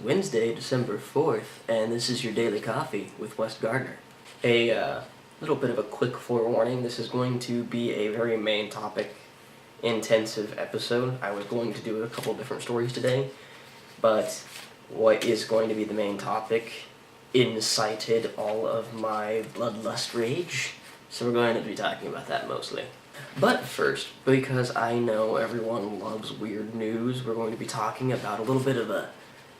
Wednesday, December 4th, and this is your Daily Coffee with Wes Gardner. A little bit of a quick forewarning. This is going to be a very main topic intensive episode. I was going to do a couple different stories today, but what is going to be the main topic incited all of my bloodlust rage, so we're going to be talking about that mostly. But first, because I know everyone loves weird news, we're going to be talking about a little bit of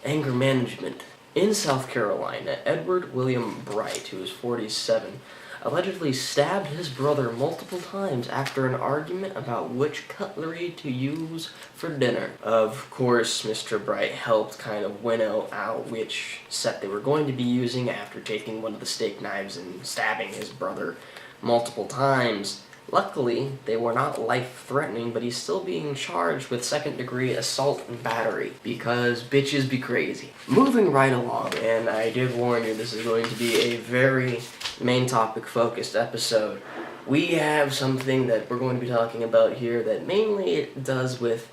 anger management. In South Carolina, Edward William Bright, who is 47, allegedly stabbed his brother multiple times after an argument about which cutlery to use for dinner. Of course, Mr. Bright helped kind of winnow out which set they were going to be using after taking one of the steak knives and stabbing his brother multiple times. Luckily, they were not life-threatening, but he's still being charged with second-degree assault and battery, because bitches be crazy. Moving right along, and I did warn you this is going to be a very main topic-focused episode. We have something that we're going to be talking about here that mainly does with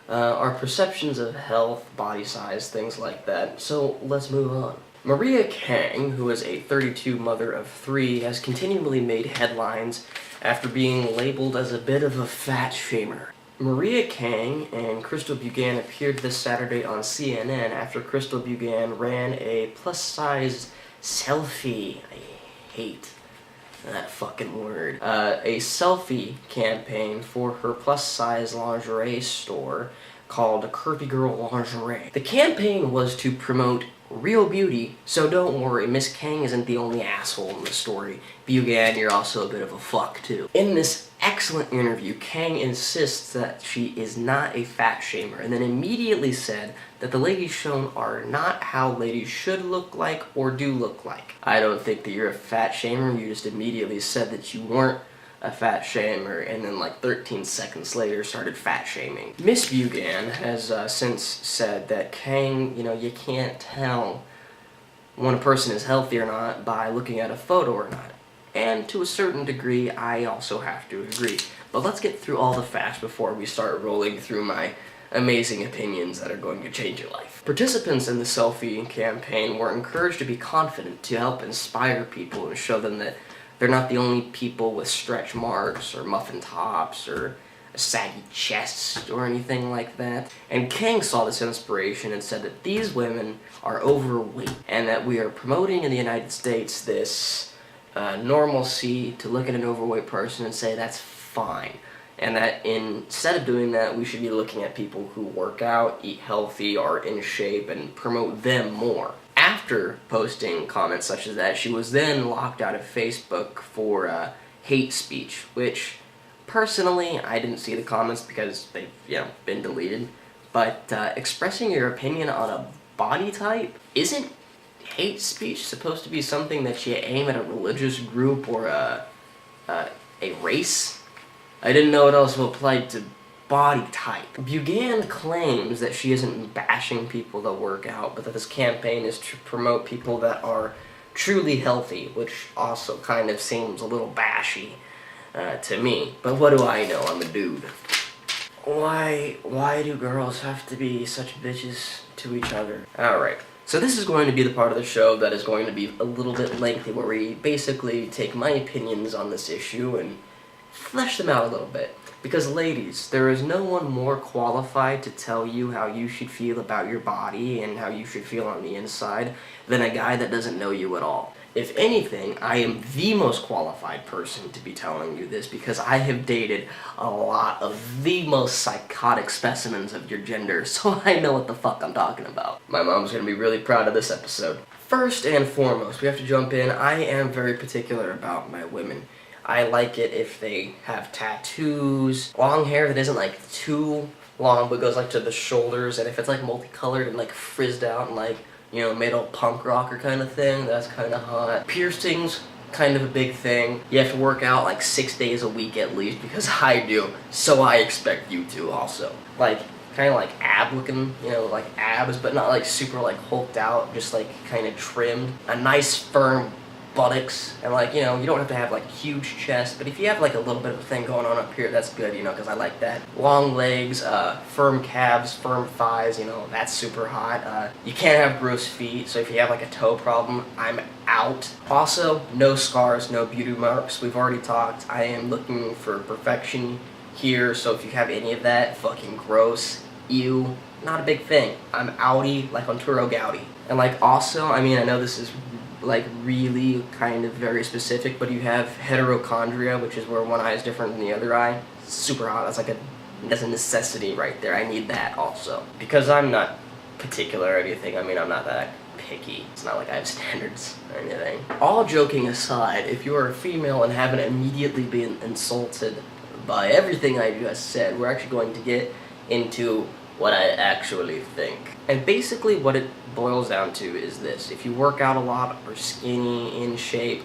our perceptions of health, body size, things like that. So let's move on. Maria Kang, who is a 32 mother of 3, has continually made headlines after being labeled as a bit of a fat shamer. Maria Kang and Crystal Bugan appeared this Saturday on CNN after Crystal Bugan ran a plus-sized selfie. I hate that fucking word. A selfie campaign for her plus-size lingerie store called Curvy Girl Lingerie. The campaign was to promote real beauty, so don't worry, Miss Kang isn't the only asshole in the story. Bugan, you're also a bit of a fuck, too. In this excellent interview, Kang insists that she is not a fat shamer, and then immediately said that the ladies shown are not how ladies should look like or do look like. I don't think that you're a fat shamer, you just immediately said that you weren't a fat shamer, and then like 13 seconds later started fat shaming. Miss Bugan has since said that Kang, you can't tell when a person is healthy or not by looking at a photo or not. And to a certain degree, I also have to agree. But let's get through all the facts before we start rolling through my amazing opinions that are going to change your life. Participants in the selfie campaign were encouraged to be confident to help inspire people and show them that they're not the only people with stretch marks or muffin tops or a saggy chest or anything like that. And Kang saw this inspiration and said that these women are overweight and that we are promoting in the United States this normalcy to look at an overweight person and say that's fine. And that instead of doing that, we should be looking at people who work out, eat healthy, are in shape, and promote them more. After posting comments such as that, she was then locked out of Facebook for hate speech, which, personally, I didn't see the comments because they've, been deleted. But expressing your opinion on a body type, isn't hate speech supposed to be something that you aim at a religious group or a race? I didn't know it also applied to body type. Bugan claims that she isn't bashing people that work out, but that this campaign is to promote people that are truly healthy, which also kind of seems a little bashy to me. But what do I know? I'm a dude. Why do girls have to be such bitches to each other? Alright, so this is going to be the part of the show that is going to be a little bit lengthy, where we basically take my opinions on this issue and flesh them out a little bit. Because ladies, there is no one more qualified to tell you how you should feel about your body and how you should feel on the inside than a guy that doesn't know you at all. If anything, I am the most qualified person to be telling you this because I have dated a lot of the most psychotic specimens of your gender, so I know what the fuck I'm talking about. My mom's gonna be really proud of this episode. First and foremost, we have to jump in. I am very particular about my women. I like it if they have tattoos, long hair that isn't like too long but goes like to the shoulders, and if it's like multicolored and like frizzed out and like, made all punk rocker kind of thing, that's kind of hot. Piercings, kind of a big thing. You have to work out like 6 days a week at least, because I do, so I expect you to also. Like, kind of like ab looking, like abs, but not like super like hulked out, just like kind of trimmed. A nice firm buttocks, and like, you know, you don't have to have like huge chest, but if you have like a little bit of a thing going on up here, that's good, you know, because I like that. Long legs, firm calves, firm thighs, you know, that's super hot. You can't have gross feet, so if you have like a toe problem, I'm out. Also, no scars, no beauty marks. We've already talked. I am looking for perfection here, so if you have any of that, fucking gross, ew, not a big thing. I'm outie, like on Turo Gowdy. And like also, I mean, I know this is like really kind of very specific, but you have heterochondria, which is where one eye is different than the other eye. Super hot. That's a necessity right there. I need that also. Because I'm not particular or anything, I mean, I'm not that picky. It's not like I have standards or anything. All joking aside, if you're a female and haven't immediately been insulted by everything I just said, we're actually going to get into what I actually think. And basically what it boils down to is this. If you work out a lot, or skinny, in shape,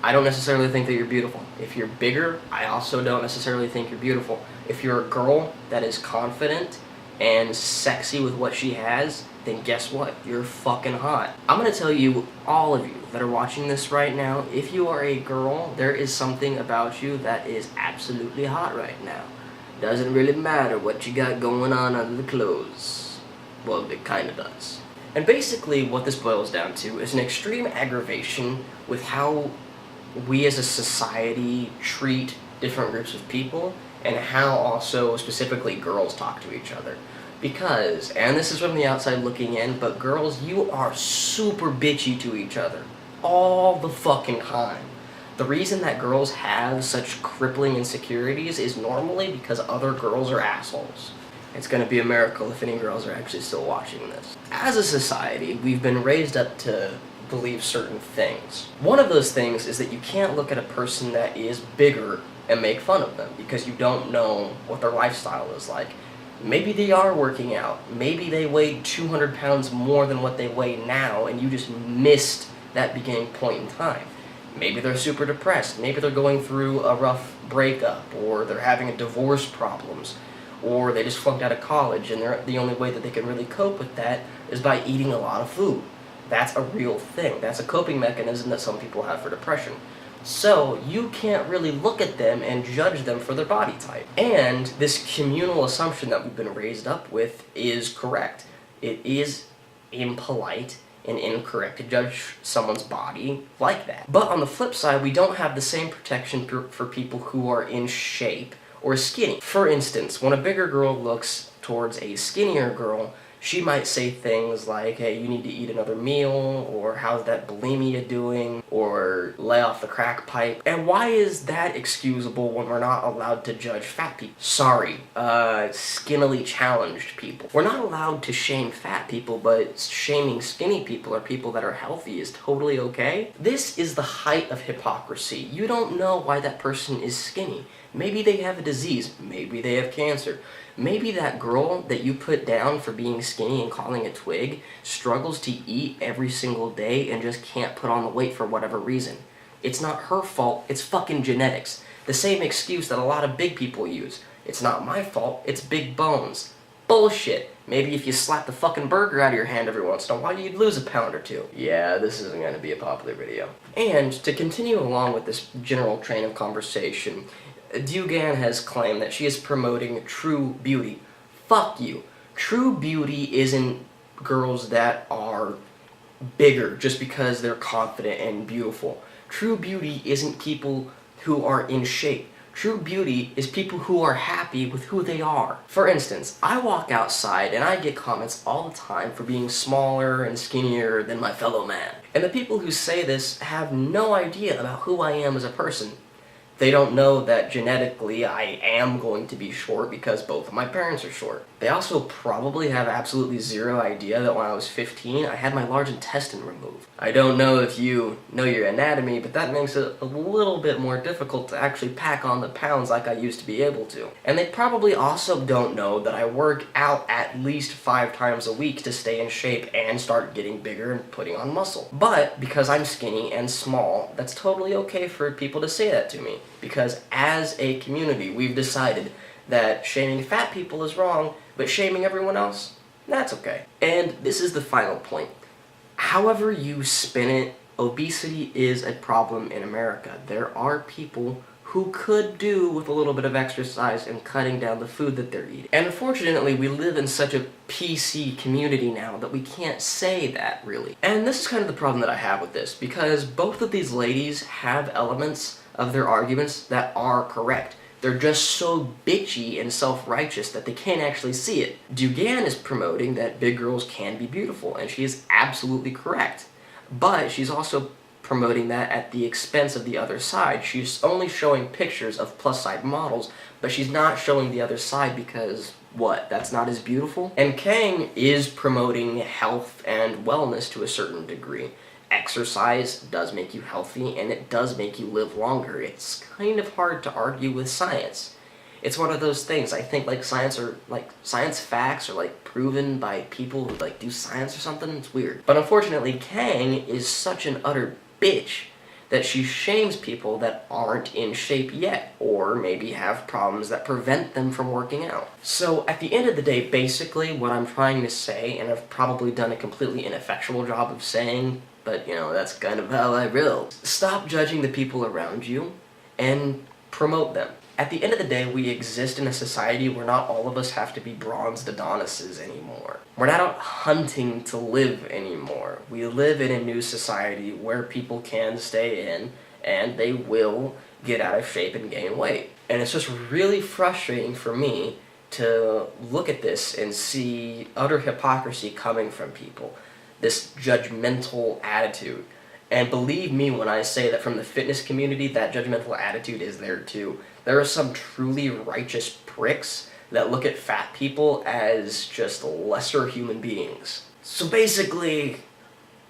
I don't necessarily think that you're beautiful. If you're bigger, I also don't necessarily think you're beautiful. If you're a girl that is confident and sexy with what she has, then guess what? You're fucking hot. I'm gonna tell you, all of you that are watching this right now, if you are a girl, there is something about you that is absolutely hot right now. Doesn't really matter what you got going on under the clothes. Well, it kinda does. And basically what this boils down to is an extreme aggravation with how we as a society treat different groups of people, and how also specifically girls talk to each other. Because, and this is from the outside looking in, but girls, you are super bitchy to each other. All the fucking time. The reason that girls have such crippling insecurities is normally because other girls are assholes. It's gonna be a miracle if any girls are actually still watching this. As a society, we've been raised up to believe certain things. One of those things is that you can't look at a person that is bigger and make fun of them, because you don't know what their lifestyle is like. Maybe they are working out. Maybe they weighed 200 pounds more than what they weigh now, and you just missed that beginning point in time. Maybe they're super depressed. Maybe they're going through a rough breakup, or they're having divorce problems, or they just flunked out of college, and the only way that they can really cope with that is by eating a lot of food. That's a real thing. That's a coping mechanism that some people have for depression. So you can't really look at them and judge them for their body type. And this communal assumption that we've been raised up with is correct. It is impolite and incorrect to judge someone's body like that. But on the flip side, we don't have the same protection for people who are in shape or skinny. For instance, when a bigger girl looks towards a skinnier girl, she might say things like, hey, you need to eat another meal, or how's that bulimia doing, or lay off the crack pipe. And why is that excusable when we're not allowed to judge fat people? Sorry, skinnily challenged people. We're not allowed to shame fat people, but shaming skinny people or people that are healthy is totally okay. This is the height of hypocrisy. You don't know why that person is skinny. Maybe they have a disease, maybe they have cancer. Maybe that girl that you put down for being skinny and calling a twig struggles to eat every single day and just can't put on the weight for whatever reason. It's not her fault, it's fucking genetics. The same excuse that a lot of big people use. It's not my fault, it's big bones. Bullshit. Maybe if you slap the fucking burger out of your hand every once in a while, you'd lose a pound or two. Yeah, this isn't going to be a popular video. And to continue along with this general train of conversation, Dugan has claimed that she is promoting true beauty. Fuck you. True beauty isn't girls that are bigger just because they're confident and beautiful. True beauty isn't people who are in shape. True beauty is people who are happy with who they are. For instance, I walk outside and I get comments all the time for being smaller and skinnier than my fellow man. And the people who say this have no idea about who I am as a person. They don't know that genetically I am going to be short because both of my parents are short. They also probably have absolutely zero idea that when I was 15, I had my large intestine removed. I don't know if you know your anatomy, but that makes it a little bit more difficult to actually pack on the pounds like I used to be able to. And they probably also don't know that I work out at least 5 times a week to stay in shape and start getting bigger and putting on muscle. But because I'm skinny and small, that's totally okay for people to say that to me. Because as a community, we've decided that shaming fat people is wrong, but shaming everyone else, that's okay. And this is the final point. However you spin it, obesity is a problem in America. There are people who could do with a little bit of exercise and cutting down the food that they're eating. And unfortunately, we live in such a PC community now that we can't say that, really. And this is kind of the problem that I have with this, because both of these ladies have elements of their arguments that are correct. They're just so bitchy and self-righteous that they can't actually see it. Dugan is promoting that big girls can be beautiful, and she is absolutely correct. But she's also promoting that at the expense of the other side. She's only showing pictures of plus-size models, but she's not showing the other side because, what, that's not as beautiful? And Kang is promoting health and wellness to a certain degree. Exercise does make you healthy, and it does make you live longer. It's kind of hard to argue with science. It's one of those things. I think science facts are like proven by people who like do science or something. It's weird. But unfortunately, Kang is such an utter bitch that she shames people that aren't in shape yet, or maybe have problems that prevent them from working out. So at the end of the day, basically what I'm trying to say, and I've probably done a completely ineffectual job of saying, but that's kind of how I roll. Stop judging the people around you and promote them. At the end of the day, we exist in a society where not all of us have to be bronzed Adonises anymore. We're not out hunting to live anymore. We live in a new society where people can stay in, and they will get out of shape and gain weight. And it's just really frustrating for me to look at this and see utter hypocrisy coming from people. This judgmental attitude. And believe me when I say that from the fitness community, that judgmental attitude is there too. There are some truly righteous pricks that look at fat people as just lesser human beings. So basically,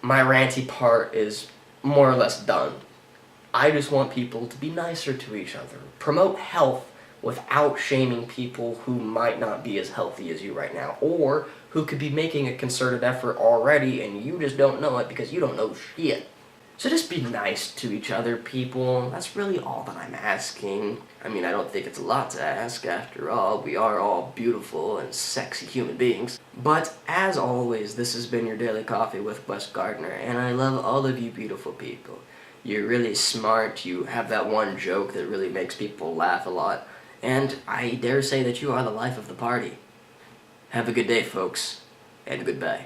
my ranty part is more or less done. I just want people to be nicer to each other. Promote health without shaming people who might not be as healthy as you right now, or who could be making a concerted effort already and you just don't know it because you don't know shit. So just be nice to each other, people. That's really all that I'm asking. I mean, I don't think it's a lot to ask. After all, we are all beautiful and sexy human beings. But as always, this has been your Daily Coffee with Wes Gardner, and I love all of you beautiful people. You're really smart, you have that one joke that really makes people laugh a lot, and I dare say that you are the life of the party. Have a good day, folks, and goodbye.